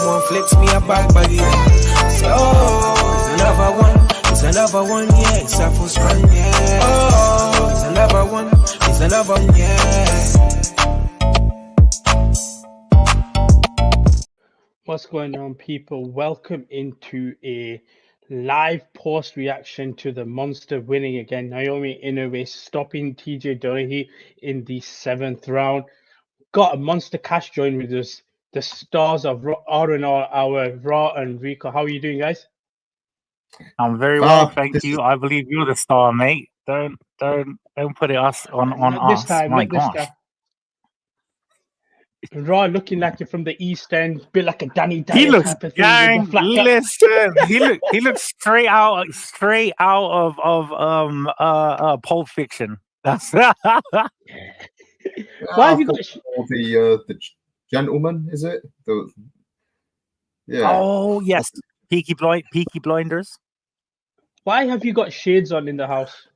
one flicks me a bag body. So, it's another one, yeah, it's a full strong, yeah. Oh, it's another one, yeah. What's going on, people? Welcome into a live post reaction to the monster winning again. Inoue stopping TJ Doheny in the 7th round. Got a monster cash join with us. The stars of RnR Hour, Raw and Rico. How are you doing, guys? I'm very well, thank you. I believe you're the star, mate. Don't put it us on us. My gosh. Raw looking like you're from the East End, bit like a Danny Dyer He looks type of gang. thing. Listen, he looks straight out of Pulp Fiction. That's Why have you got the gentleman? Is it yeah? Oh yes, Peaky Blinders. Why have you got shades on in the house?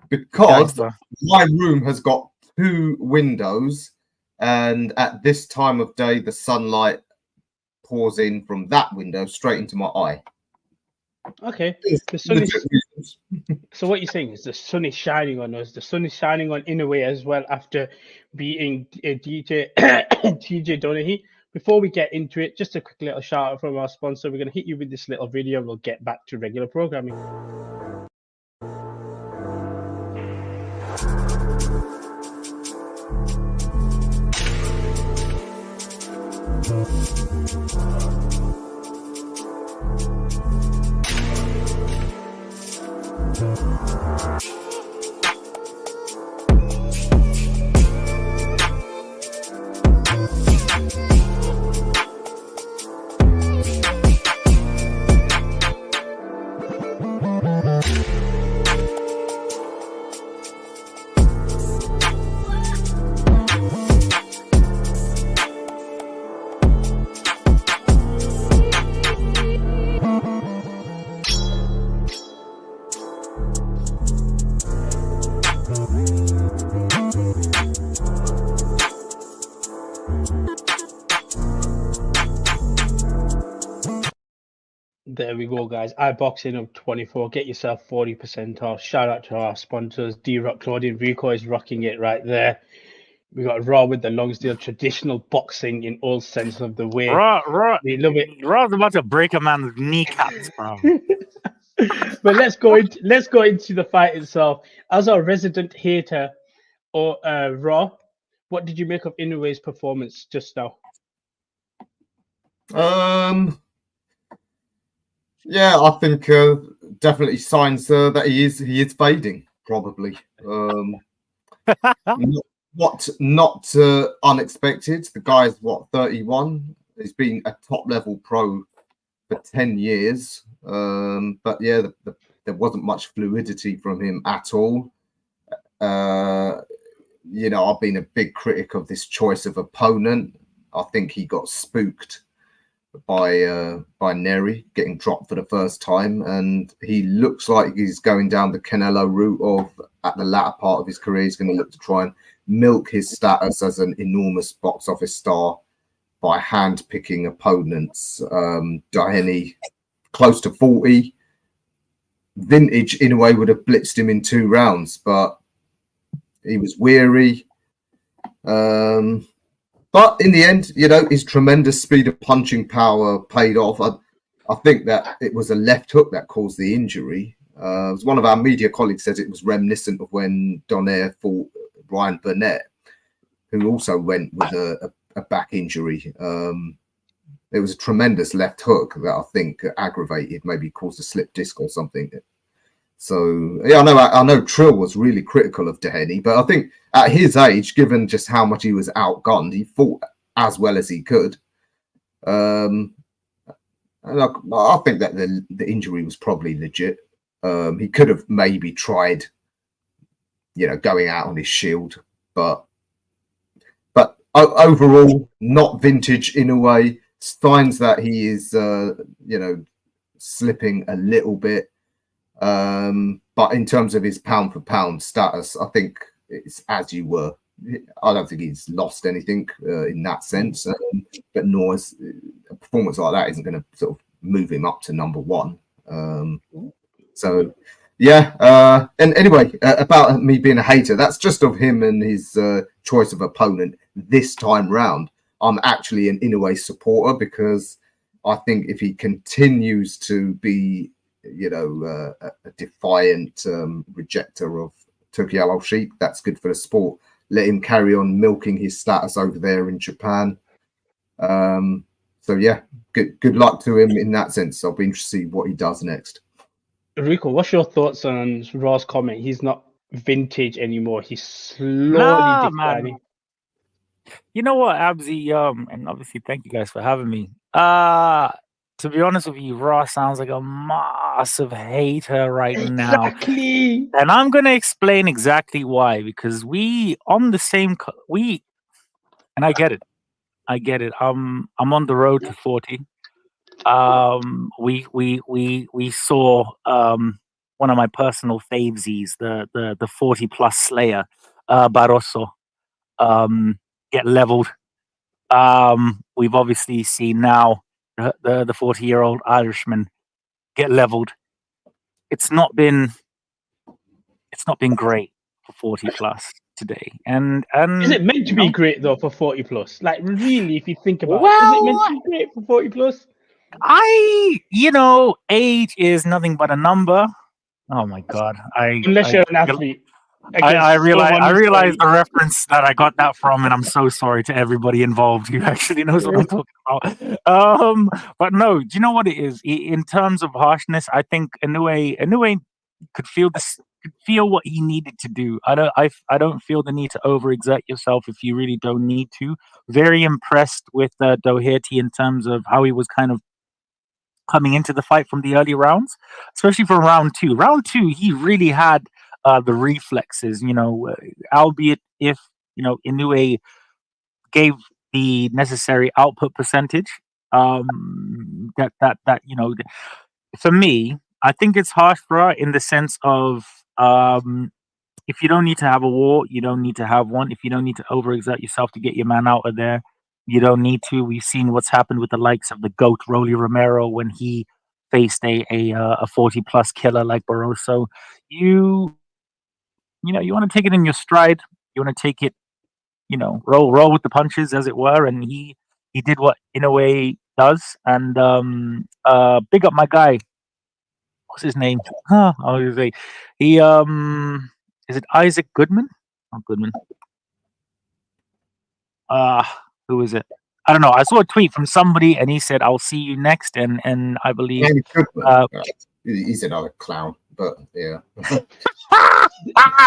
Because my room has got 2 windows. And at this time of day, the sunlight pours in from that window straight into my eye. Okay. The sun is, so what you're saying is the sun is shining on us. The sun is shining on Inoue as well after beating TJ Doheny. Before we get into it, just a quick little shout out from our sponsor. We're going to hit you with this little video. We'll get back to regular programming. There we go, guys. iBoxingHub 24. Get yourself 40% off. Shout out to our sponsors. D-Rock, Claudian, Rico is rocking it right there. We got Raw with the Longsdale, traditional boxing in all sense of the way. Raw. We love it. Raw's about to break a man's kneecaps, bro. But let's go into the fight itself. As our resident hater, or Raw, what did you make of Inoue's performance just now? Yeah, I think definitely signs that he is fading, probably. Not unexpected. The guy's 31. He's been a top level pro for 10 years. But yeah, there wasn't much fluidity from him at all. You know, I've been a big critic of this choice of opponent. I think he got spooked by Neri getting dropped for the first time, and he looks like he's going down the Canelo route of, at the latter part of his career, he's going to look to try and milk his status as an enormous box office star by hand picking opponents. Doheny close to 40, vintage in a way would have blitzed him in 2 rounds, but he was weary. But in the end, you know, his tremendous speed of punching power paid off. I think that it was a left hook that caused the injury. One of our media colleagues said it was reminiscent of when Donaire fought Ryan Burnett, who also went with a back injury. It was a tremendous left hook that I think aggravated, maybe caused a slip disc or something. So yeah, I know Trill was really critical of Doheny, but I think at his age, given just how much he was outgunned, he fought as well as he could. And I think that the injury was probably legit. He could have maybe tried, you know, going out on his shield, but overall, not vintage in a way. Signs that he is, you know, slipping a little bit. But in terms of his pound for pound status, I think it's as you were. I don't think he's lost anything in that sense, but nor is performance like that isn't going to sort of move him up to number one. So, yeah. And anyway, about me being a hater, that's just of him and his choice of opponent this time round. I'm actually an Inoue supporter because I think if he continues to be, a defiant rejecter of Tokyo Sheep, that's good for the sport. Let him carry on milking his status over there in Japan. So yeah, good luck to him in that sense. I'll be interested to see what he does next. Rico, what's your thoughts on Raw's comment? He's not vintage anymore. He's slowly declining. Man. You know what, Abzi? And obviously, thank you guys for having me. To be honest with you, Raw sounds like a massive hater right now. Exactly. And I'm gonna explain exactly why. Because we on the same and I get it. I'm on the road to 40. We saw one of my personal favesies, the 40 plus Slayer, Barroso, get leveled. We've obviously seen now the 40-year-old Irishman get leveled. It's not been great for 40 plus today. And is it meant to be great though for 40 plus? Like really, if you think about it, is it meant to be great for 40 plus? Age is nothing but a number. Oh my God! Unless you're an athlete. I realize the reference that I got that from, and I'm so sorry to everybody involved who actually knows what I'm talking about. But no, do you know what it is? In terms of harshness, I think Inoue could feel what he needed to do. I don't feel the need to overexert yourself if you really don't need to. Very impressed with Doheny in terms of how he was kind of coming into the fight from the early rounds, especially for round two. Round two, he really had the reflexes, albeit if, Inoue gave the necessary output percentage, for me, I think it's harsh for her in the sense of, if you don't need to have a war, you don't need to have one. If you don't need to overexert yourself to get your man out of there, you don't need to. We've seen what's happened with the likes of the GOAT, Rolly Romero, when he faced a 40 plus killer like Barroso. You want to take it in your stride. You want to take it, roll with the punches, as it were. And he did what Inoue does. And big up my guy. What's his name? I was gonna say he is it Isaac Goodman? Not Goodman. Who is it? I don't know. I saw a tweet from somebody, and he said, "I'll see you next." And I believe he's another clown, but yeah.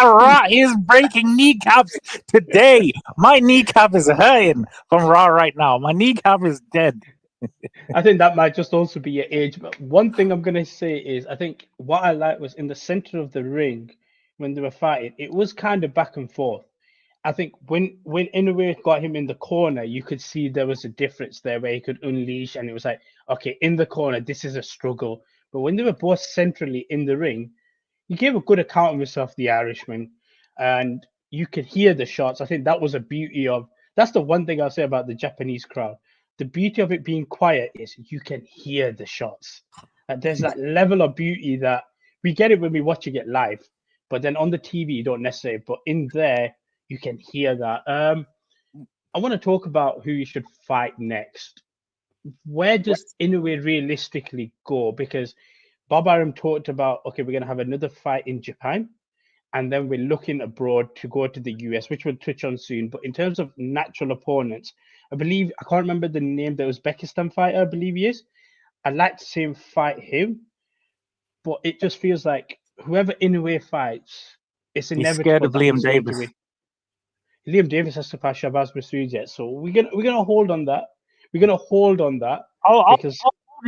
Raw is breaking kneecaps today. My kneecap is hurting from Raw right now. My kneecap is dead. I think that might just also be your age. But one thing I'm going to say is I think what I liked was in the center of the ring when they were fighting, it was kind of back and forth. I think when Inoue got him in the corner, you could see there was a difference there where he could unleash, and it was like, okay, in the corner, this is a struggle. But when they were both centrally in the ring, he gave a good account of himself, the Irishman, and you could hear the shots. I think that was a beauty of. That's the one thing I'll say about the Japanese crowd. The beauty of it being quiet is you can hear the shots. There's that level of beauty that we get it when we watch it live, but then on the TV you don't necessarily. But in there, you can hear that. I want to talk about who you should fight next. Where does Inoue realistically go? Because Bob Arum talked about, okay, we're going to have another fight in Japan, and then we're looking abroad to go to the US, which we'll touch on soon. But in terms of natural opponents, I can't remember the name, the Uzbekistan fighter, I believe he is. I'd like to see him fight him, but it just feels like whoever Inoue fights, it's inevitable. He's scared of Liam Davis. Liam Davis has to pass Shabazz Massoud yet, so we're gonna hold on that. We're gonna hold on that I'll hold it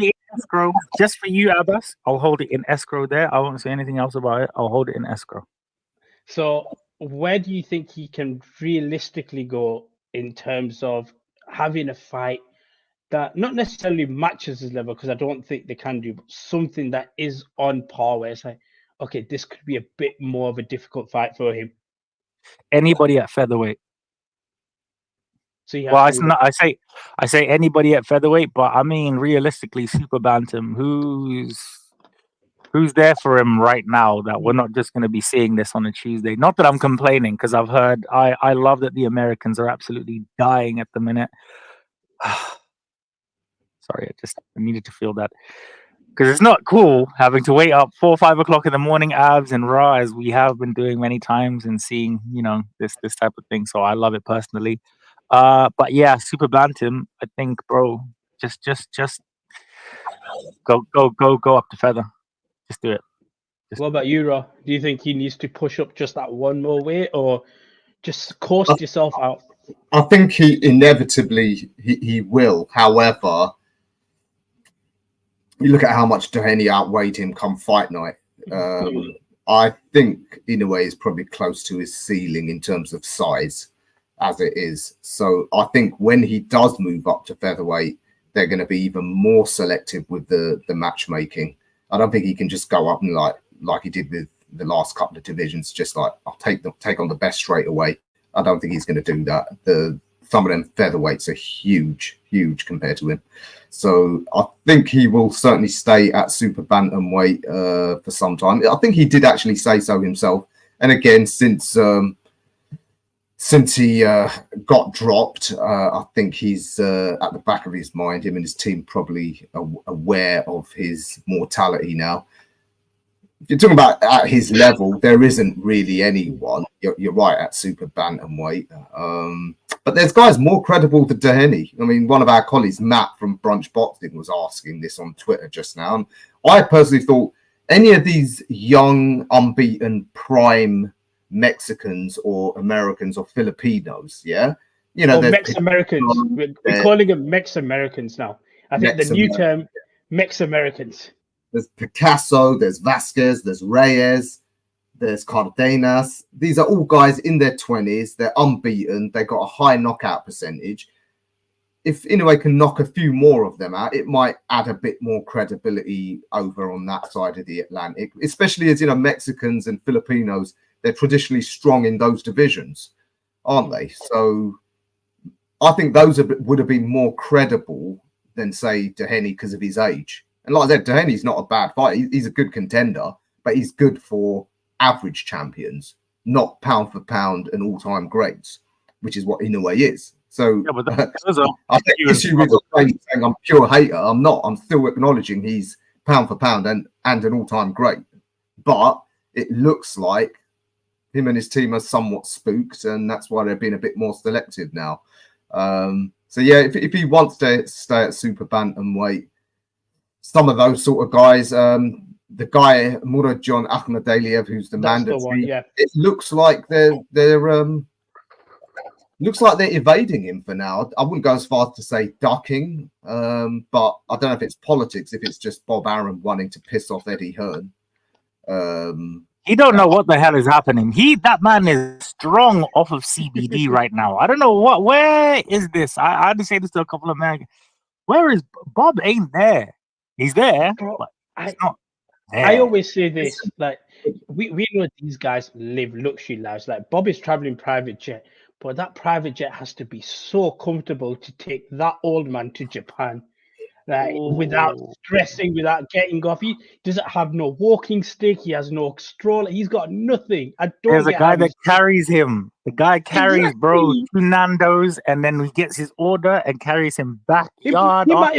in escrow just for you, Abbas. I'll hold it in escrow there. I won't say anything else about it. I'll hold it in escrow. So, where do you think he can realistically go in terms of having a fight that not necessarily matches his level, because I don't think they can do, but something that is on par where it's like, okay, this could be a bit more of a difficult fight for him? Anybody at featherweight. So you Well, have it's to. not. I say anybody at featherweight, but I mean realistically, super bantam. Who's there for him right now? That we're not just going to be seeing this on a Tuesday. Not that I'm complaining, because I've heard. I love that the Americans are absolutely dying at the minute. Sorry, I needed to feel that, because it's not cool having to wait up 4 or 5 o'clock in the morning, abs and raw, as we have been doing many times, and seeing this type of thing. So I love it personally. But yeah, super bantam. I think, bro, just go up to feather. Just do it. What about you, Ra? Do you think he needs to push up just that one more weight, or just coast yourself out? I think he inevitably he will. However, you look at how much Doheny outweighed him come fight night. I think Inoue is probably close to his ceiling in terms of size as it is. So I think when he does move up to featherweight, they're going to be even more selective with the matchmaking. I don't think he can just go up and like he did with the last couple of divisions, just like I'll take on the best straight away. I don't think he's going to do that. Some of them featherweights are huge compared to him. So I think he will certainly stay at super bantamweight for some time. I think he did actually say so himself. And again, since he got dropped, I think he's at the back of his mind, him and his team probably aware of his mortality now. If you're talking about at his level, there isn't really anyone. You're right at super bantamweight. But there's guys more credible than Doheny. I mean, one of our colleagues, Matt from Brunch Boxing, was asking this on Twitter just now. And I personally thought any of these young, unbeaten, prime Mexicans or Americans or Filipinos, Mex-Americans. We're calling them Mex-Americans now. I think the new term, Mex-Americans. There's Picasso, there's Vasquez, there's Reyes, there's Cardenas. These are all guys in their 20s. They're unbeaten. They got a high knockout percentage. If Inoue can knock a few more of them out, it might add a bit more credibility over on that side of the Atlantic, especially as, Mexicans and Filipinos, they're traditionally strong in those divisions, aren't they? So I think those would have been more credible than, say, Doheny because of his age. And like I said, Doheny's not a bad fighter. He's a good contender, but he's good for average champions, not pound for pound and all-time greats, which is what Inoue is. So I think the issue with saying I'm pure hater. I'm not. I'm still acknowledging he's pound for pound and an all-time great. But it looks like him and his team are somewhat spooked, and that's why they're being a bit more selective now. So yeah, if he wants to stay at super bantamweight, some of those sort of guys, the guy Murodjon Akhmadaliev, who's the mandatory, it looks like they're evading him for now. I wouldn't go as far as to say ducking, but I don't know if it's politics, if it's just Bob Arum wanting to piss off Eddie Hearn. He don't know what the hell is happening. That man is strong off of CBD right now. I don't know where is this? I had to say this to a couple of Americans. Where is Bob? Ain't there. He's there, but he's not there. I always say this, like, we know these guys live luxury lives. Like, Bob is traveling private jet, but that private jet has to be so comfortable to take that old man to Japan. Like, without stressing, without getting off. He doesn't have no walking stick. He has no stroller. He's got nothing. There's a guy that carries him. The guy carries, bro, 2 Nando's, and then he gets his order and carries him backyard. He might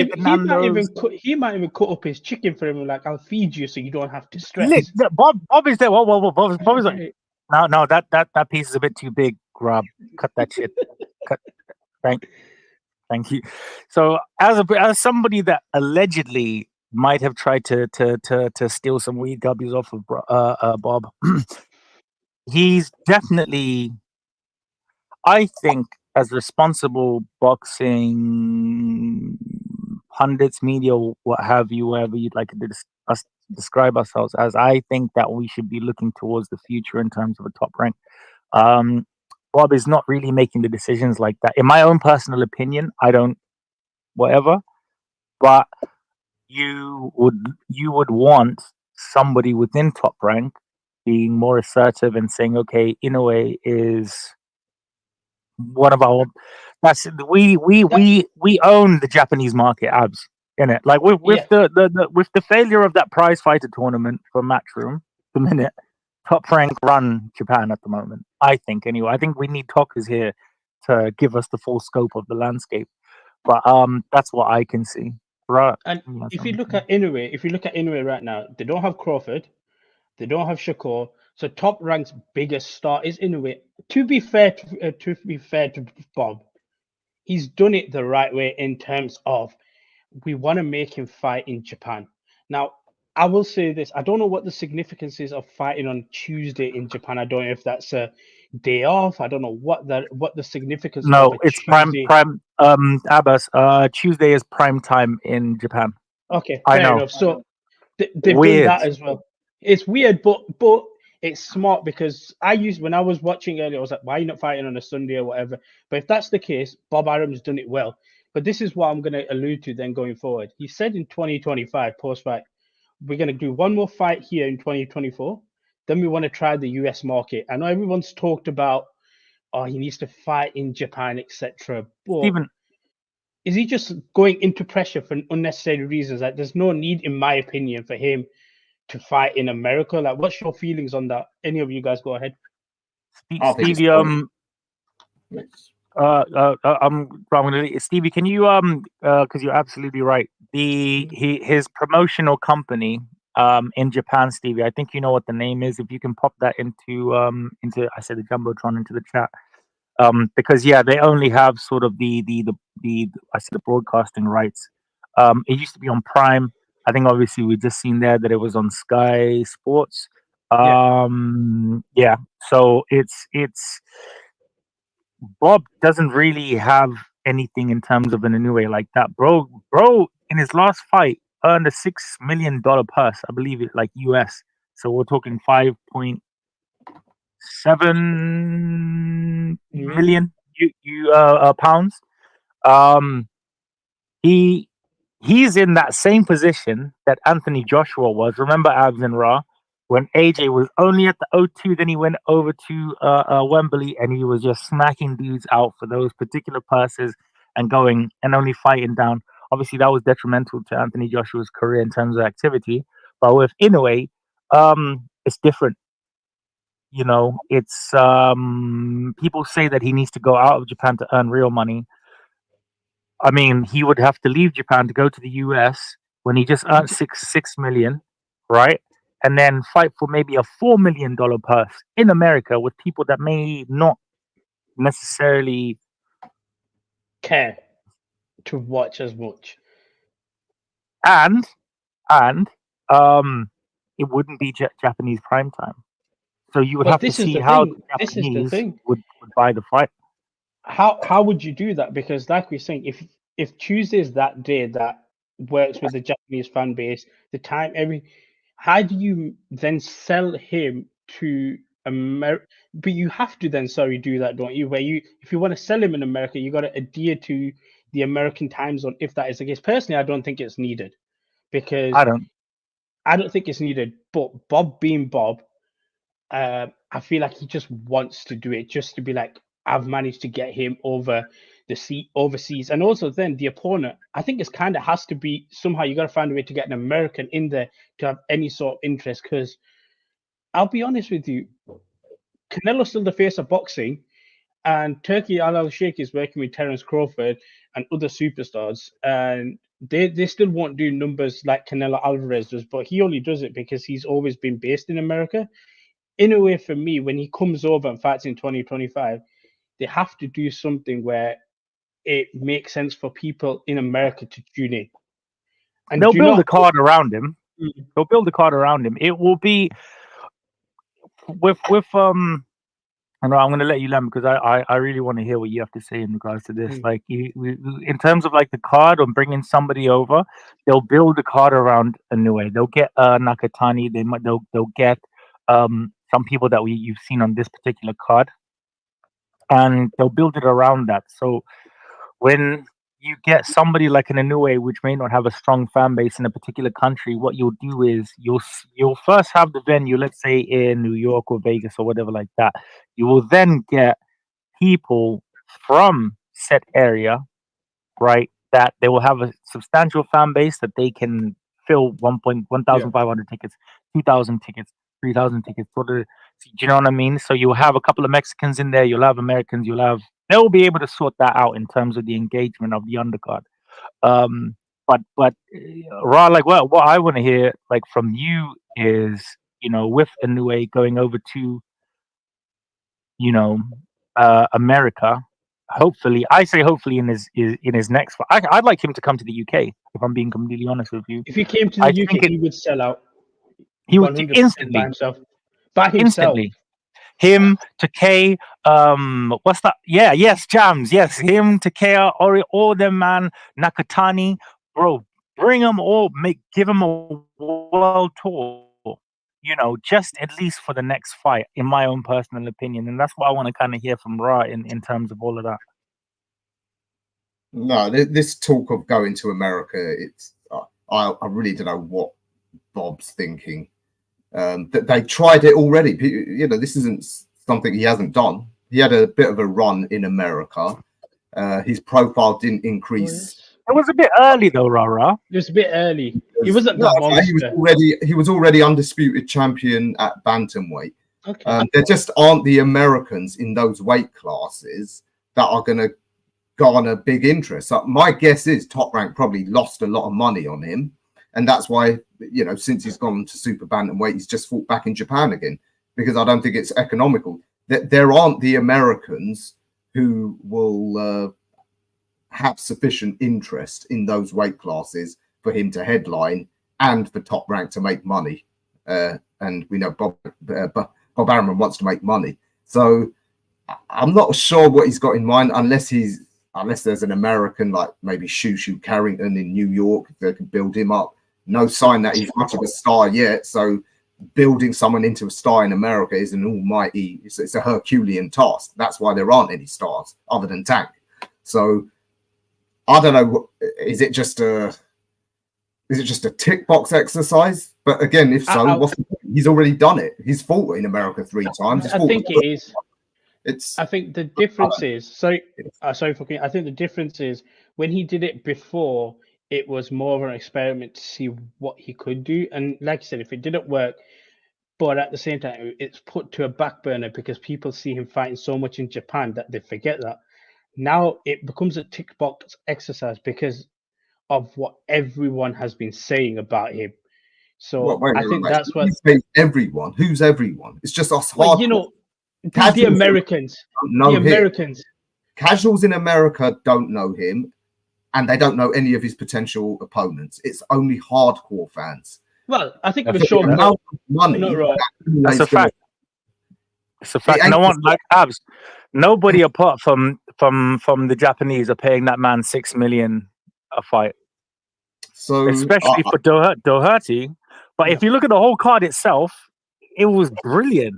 even cut up his chicken for him. Like, I'll feed you so you don't have to stress. Bob is there. Whoa. Bob is like, no, that piece is a bit too big. Grab, cut that shit. Cut. Thank you. So, as somebody that allegedly might have tried to steal some weed gubbies off of Bob, he's definitely, I think, as responsible boxing pundits, media, what have you, whatever you'd like to describe ourselves as, I think that we should be looking towards the future in terms of a top rank. Bob is not really making the decisions like that. In my own personal opinion, I don't, whatever, but you would want somebody within Top Rank being more assertive and saying, okay, Inoue is one of That's we own the Japanese market, abs in it. Like with Yeah. the failure of that prize fighter tournament for Matchroom, the minute Top Rank run Japan at the moment. I think anyway. I think we need talkers here to give us the full scope of the landscape. But that's what I can see. Right. And Yeah, if you look at Inoue right now, they don't have Crawford, they don't have Shakur. So Top Rank's biggest star is Inoue. To be fair to Bob, he's done it the right way in terms of we want to make him fight in Japan. Now, I will say this: I don't know what the significance is of fighting on Tuesday in Japan. I don't know if that's a day off. I don't know what the significance of no, a it's Tuesday. Abbas. Tuesday is prime time in Japan. Okay, I fair know. enough. So they've done Weird. that as well. It's weird, but it's smart because when I was watching earlier, I was like, why are you not fighting on a Sunday or whatever? But if that's the case, Bob Arum's done it well. But this is what I'm going to allude to then going forward. He said in 2025 post fight, we're going to do one more fight here in 2024. Then we want to try the US market. I know everyone's talked about, oh, he needs to fight in Japan, etc. But Stephen, is he just going into pressure for unnecessary reasons? Like, there's no need, in my opinion, for him to fight in America. Like, what's your feelings on that? Any of you guys go ahead. I think it's Stevie, pointless. I'm gonna Stevie. Can you because you're absolutely right. His promotional company in Japan, Stevie. I think you know what the name is. If you can pop that into I said the jumbotron into the chat. Because yeah, they only have sort of the I said the broadcasting rights. It used to be on Prime. I think obviously we just seen there that it was on Sky Sports. Yeah. So it's Bob doesn't really have anything in terms of an Inoue like that, bro. Bro, in his last fight, earned a $6 million purse, I believe it, like US. So we're talking 5.7 million pounds. He's in that same position that Anthony Joshua was. Remember Abs and Ra? When AJ was only at the O2, then he went over to Wembley and he was just smacking dudes out for those particular purses and going and only fighting down. Obviously, that was detrimental to Anthony Joshua's career in terms of activity. But with Inoue, it's different. You know, it's people say that he needs to go out of Japan to earn real money. I mean, he would have to leave Japan to go to the US when he just earned six million, right? And then fight for maybe a $4 million purse in America with people that may not necessarily care to watch as much. And it wouldn't be Japanese prime time. So you would have to see how the Japanese would buy the fight. How would you do that? Because like we're saying, if Tuesday is that day that works with the Japanese fan base, the time how do you then sell him to America? But you have to then do that, don't you? Where if you want to sell him in America, you got to adhere to the American time zone. If that is the case, personally, I don't think it's needed because I don't think it's needed. But Bob being Bob, I feel like he just wants to do it just to be like, I've managed to get him over the overseas. And also then the opponent, I think it's kind of has to be somehow you got to find a way to get an American in there to have any sort of interest. Because I'll be honest with you, Canelo's still the face of boxing, and Turkey Al Sheikh is working with Terence Crawford and other superstars, and they still won't do numbers like Canelo Alvarez does, but he only does it because he's always been based in America. In a way, for me, when he comes over and fights in 2025, they have to do something where it makes sense for people in America to tune in. And they'll build a card around him. They'll build a card around him. It will be with I know I'm going to let you land because I really want to hear what you have to say in regards to this. Like in terms of like the card or bringing somebody over, they'll build a card around Inoue. They'll get Nakatani. They'll get some people that you've seen on this particular card, and they'll build it around that. So when you get somebody like an Inoue, which may not have a strong fan base in a particular country, what you'll do is you'll first have the venue, let's say in New York or Vegas or whatever like that. You will then get people from set area, right? That they will have a substantial fan base that they can fill 1,500 tickets, 2,000 tickets, 3,000 tickets. Do you know what I mean? So you'll have a couple of Mexicans in there, you'll have Americans, they'll be able to sort that out in terms of the engagement of the undercard. But Ra, like what I want to hear like from you is, with Inoue going over to, America, hopefully in his next fight. I'd like him to come to the UK, if I'm being completely honest with you. If he came to the UK, he would sell out. He would 100% by himself. Instantly. Him, Takei, what's that? Yeah, yes, Jams, yes, him, Takea, Ori, all them, man, Nakatani, bro, bring them all, give them a world tour, just at least for the next fight, in my own personal opinion, and that's what I want to kind of hear from Ra in terms of all of that. No, this talk of going to America, it's I really don't know what Bob's thinking. That they tried it already. This isn't something he hasn't done. He had a bit of a run in America. His profile didn't increase. It was a bit early though, Rara. It was a bit early. He wasn't the monster. He was already undisputed champion at bantamweight. Okay. There just aren't the Americans in those weight classes that are going to garner big interest. So my guess is Top Rank probably lost a lot of money on him. And that's why, since he's gone to super bantamweight, he's just fought back in Japan again, because I don't think it's economical. There aren't the Americans who will have sufficient interest in those weight classes for him to headline and for Top Rank to make money. And we know Bob Arum wants to make money. So I'm not sure what he's got in mind, unless there's an American like maybe Shushu Carrington in New York that can build him up. No sign that he's much of a star yet. So building someone into a star in America is an almighty, it's a Herculean task. That's why there aren't any stars other than Tank. So I don't know. Is it just a tick box exercise? But again, if so, he's already done it. He's fought in America 3 times. I think it is. I think the difference is I think the difference is when he did it before, it was more of an experiment to see what he could do. And like I said, if it didn't work, but at the same time, it's put to a back burner because people see him fighting so much in Japan that they forget that. Now it becomes a tick box exercise because of what everyone has been saying about him. So I think that's what everyone. Who's everyone? It's just us. Well, the Americans. The Americans. Casuals in America don't know him, and they don't know any of his potential opponents. It's only hardcore fans. Well, I think the show money. That's a fact. It's a fact. No one like abs. Nobody apart from the Japanese are paying that man $6 million a fight. So especially for Doherty. But if you look at the whole card itself, it was brilliant.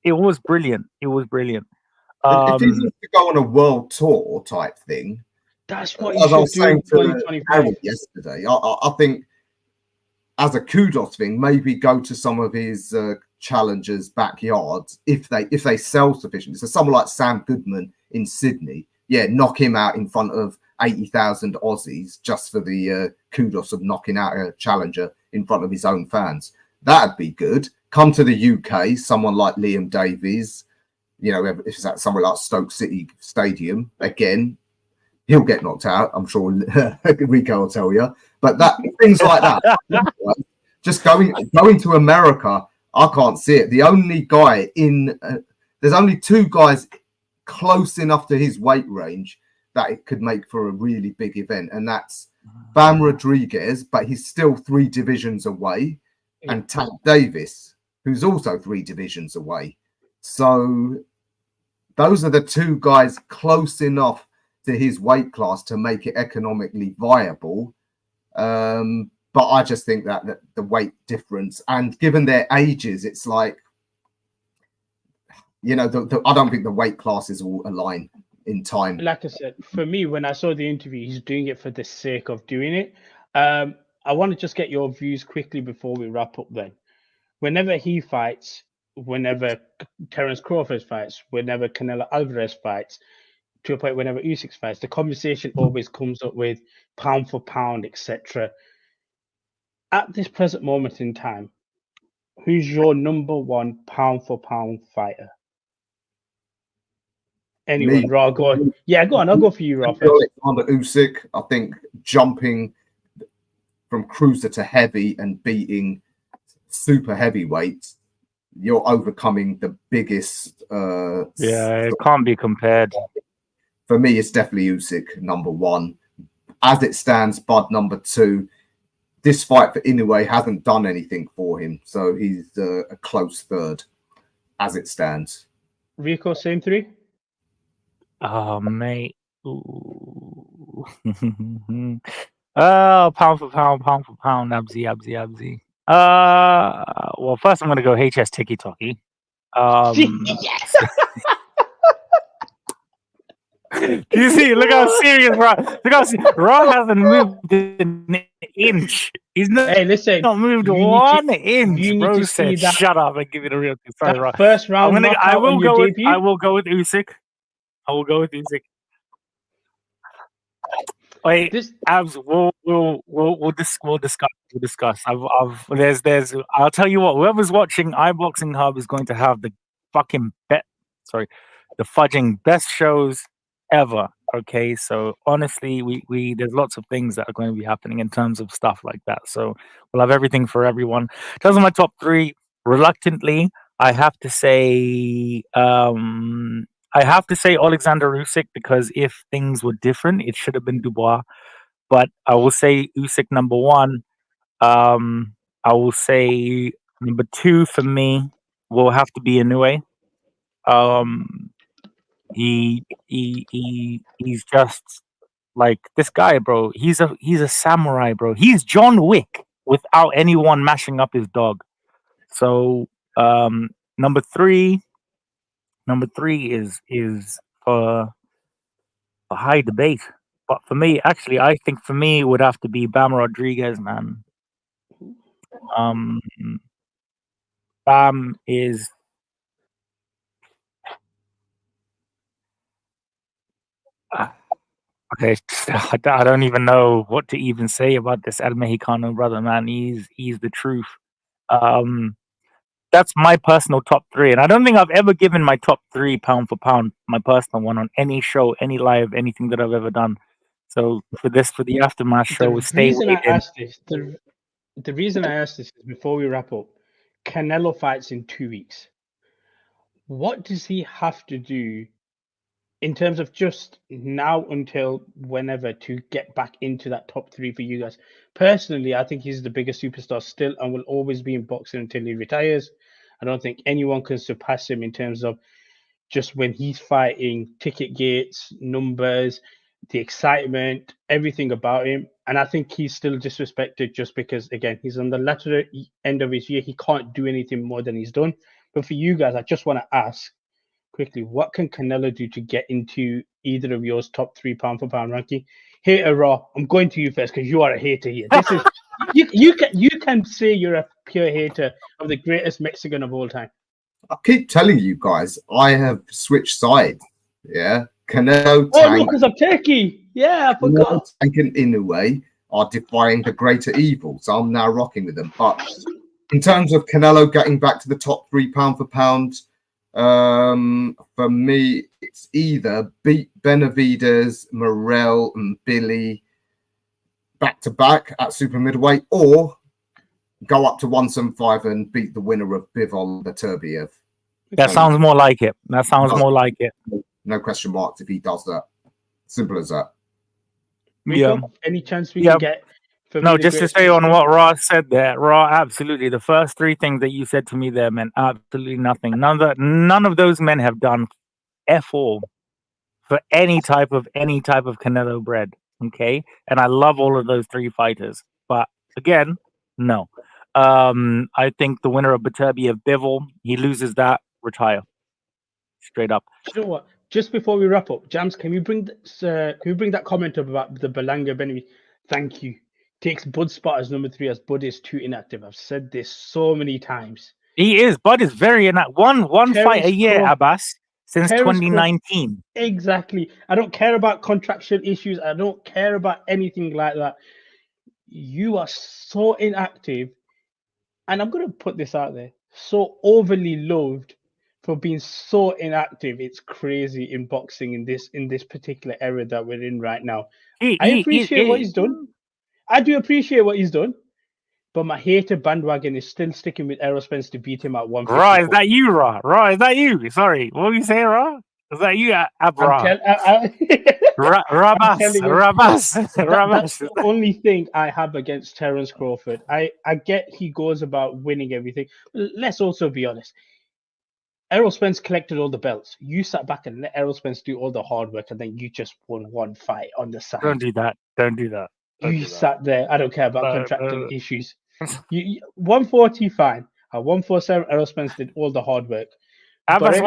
It was brilliant. If he's to go on a world tour type thing, that's what you should do in 2025. Yesterday, I think as a kudos thing, maybe go to some of his challengers' backyards if they sell sufficiently. So someone like Sam Goodman in Sydney, knock him out in front of 80,000 Aussies just for the kudos of knocking out a challenger in front of his own fans. That'd be good. Come to the UK, someone like Liam Davies, if it's at somewhere like Stoke City Stadium, again, he'll get knocked out. I'm sure Rico will tell you. But things like that. Just going to America, I can't see it. The only guy there's only 2 guys close enough to his weight range that it could make for a really big event, and that's Bam Rodriguez, but he's still 3 divisions away, and Tank Davis, who's also 3 divisions away. So those are the 2 guys close enough to his weight class to make it economically viable. But I just think that the weight difference, and given their ages, it's like, I don't think the weight classes will align in time. Like I said, for me, when I saw the interview, he's doing it for the sake of doing it. I want to just get your views quickly before we wrap up then. Whenever he fights, whenever Terence Crawford fights, whenever Canelo Alvarez fights, to a point whenever Usyk fights, the conversation always comes up with pound for pound, etc. At this present moment in time, who's your number one pound for pound fighter? Anyone, Me. Raw, go on. Yeah, go on. I'll go for you, Raw, first. Alexander Usyk, I think jumping from cruiser to heavy and beating super heavyweights, you're overcoming the biggest. It can't be compared. For me, it's definitely Usyk number one. As it stands, Bud number two. This fight for Inoue hasn't done anything for him, so he's a close third as it stands. Rico, same three? Oh, mate. Ooh. Pound for pound, Abzi. Well, first I'm gonna go HS Tiki Toki. Yes! Do you see? Look how serious Raw. Look how Raw hasn't moved an inch. He's not. Hey, listen. Not moved 1 inch. Bro said, "Shut up and give it a real." Sorry, Raw. First round knockout I will on your go with. debut. I will go with Usyk. I will go with Usyk. Wait, Abs. We'll discuss. I'll tell you what. Whoever's watching iBoxingHub is going to have the fucking the fudging best shows ever. Okay, so honestly, we there's lots of things that are going to be happening in terms of stuff like that. So we'll have everything for everyone. In terms of my top three, reluctantly, I have to say Alexander Usyk, because if things were different, it should have been Dubois. But I will say Usyk number one. I will say number two for me will have to be Inoue. He's just like this guy, bro. He's a samurai, bro. He's John Wick without anyone mashing up his dog. So number three is for high debate. But for me, actually, I think for me it would have to be Bam Rodriguez, man. Bam is okay. I don't even know what to even say about this El Mexicano brother, man. He's the truth. That's my personal top three, and I don't think I've ever given my top three pound for pound, my personal one, on any show, any live, anything that I've ever done. So for the aftermath show, with The reason I asked this is before we wrap up. Canelo fights in 2 weeks. What does he have to do in terms of just now until whenever to get back into that top three for you guys? Personally, I think he's the biggest superstar still and will always be in boxing until he retires. I don't think anyone can surpass him in terms of just when he's fighting, ticket gates, numbers, the excitement, everything about him. And I think he's still disrespected just because, again, he's on the latter end of his year. He can't do anything more than he's done. But for you guys, I just want to ask quickly, what can Canelo do to get into either of yours top three pound for pound ranking? Hater Raw, I'm going to you first because you are a hater here. This is you can say you're a pure hater of the greatest Mexican of all time. I keep telling you guys, I have switched sides. Yeah, Canelo. Oh, no, because of Turkey. Yeah, I forgot. Tank and Inoue are defying the greater evil, so I'm now rocking with them. But in terms of Canelo getting back to the top three pound for pound, for me, it's either beat Benavidez, Morel, and Billy back to back at super middleweight, or go up to 175 and beat the winner of Bivol Beterbiev. That sounds more like it. That sounds more like it. No question marks if he does that. Simple as that. Rico, Yeah. any chance we can get? No, just to say on what Raw said there, Raw, absolutely. The first three things that you said to me there meant absolutely nothing. None of those men have done F all for any type of Canelo bread. Okay, and I love all of those three fighters, but again, no. I think the winner of Beterbiev Bivol, he loses that, retire. Straight up. You know what? Just before we wrap up, Jams, can we bring that comment up about the Belanga Benny? Thank you. Takes Bud's spot as number 3 as Bud is too inactive. I've said this so many times. He is. Bud is very inactive. One fight a year, Abbas. since Terence 2019. Exactly. I don't care about contractual issues. I don't care about anything like that. You are so inactive, and I'm gonna put this out there. So overly loved for being so inactive. It's crazy in boxing in this particular era that we're in right now. I appreciate what he's done. I do appreciate what he's done. But my hater bandwagon is still sticking with Errol Spence to beat him at 154. Ra, is that you, Ra? Ra, is that you? Sorry, what were you saying, Ra? Is that you, Abra? Rabas. That's the only thing I have against Terence Crawford. I get he goes about winning everything. Let's also be honest. Errol Spence collected all the belts. You sat back and let Errol Spence do all the hard work, and then you just won one fight on the side. Don't do that. Don't do that. You sat there. I don't care about contractual issues. 140, fine. At 147, Errol Spence did all the hard work. Abbas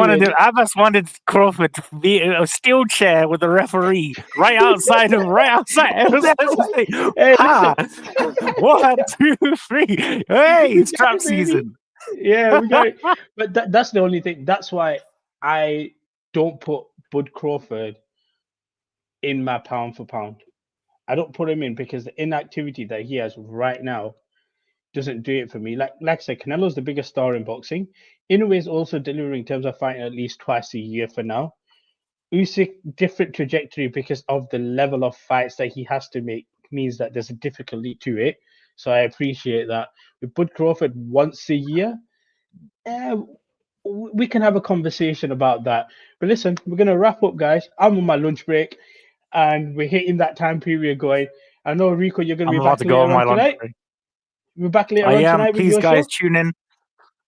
wanted Crawford to be in a steel chair with the referee right outside Errol Spence's thing. Hey, 1, 2, 3. Hey, it's trap season. Yeah, we got it. But that's the only thing. That's why I don't put Bud Crawford in my pound for pound. I don't put him in because the inactivity that he has right now doesn't do it for me. Like I said, Canelo's the biggest star in boxing. Inoue is also delivering in terms of fighting at least twice a year for now. Usyk, different trajectory because of the level of fights that he has to make means that there's a difficulty to it. So I appreciate that. With Bud Crawford once a year, we can have a conversation about that. But listen, we're going to wrap up, guys. I'm on my lunch break, and we're hitting that time period going. I know, Rico, you're going to be back later on tonight. We're back later on tonight with your show.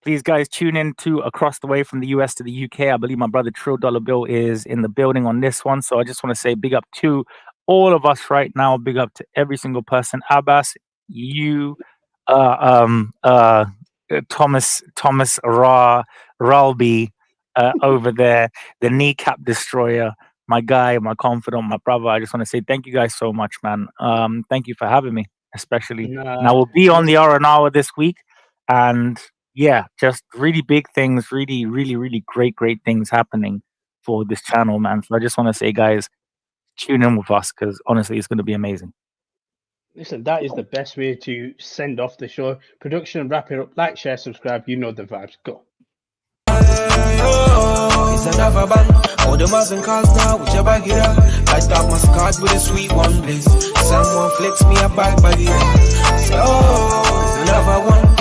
Please, guys, tune in to Across the Way from the US to the UK. I believe my brother Trill Dollar Bill is in the building on this one. So I just want to say big up to all of us right now. Big up to every single person. Abbas, you, Thomas Ralby over there, the kneecap destroyer, my guy, my confidant, my brother. I just want to say thank you guys so much, man. Thank you for having me, especially. Now we'll be on the RnR Hour this week, and yeah, just really big things, really, really, really great things happening for this channel, man. So I just want to say, guys, tune in with us because honestly, it's going to be amazing. Listen, that is the best way to send off the show. Production, wrap it up. Like, share, subscribe. You know the vibes. Go. It's another bang. All the Muslim cars now, whichever get up. Light up my card with a sweet one, please. Someone flicks me a bag by the end. Say, oh, it's another one.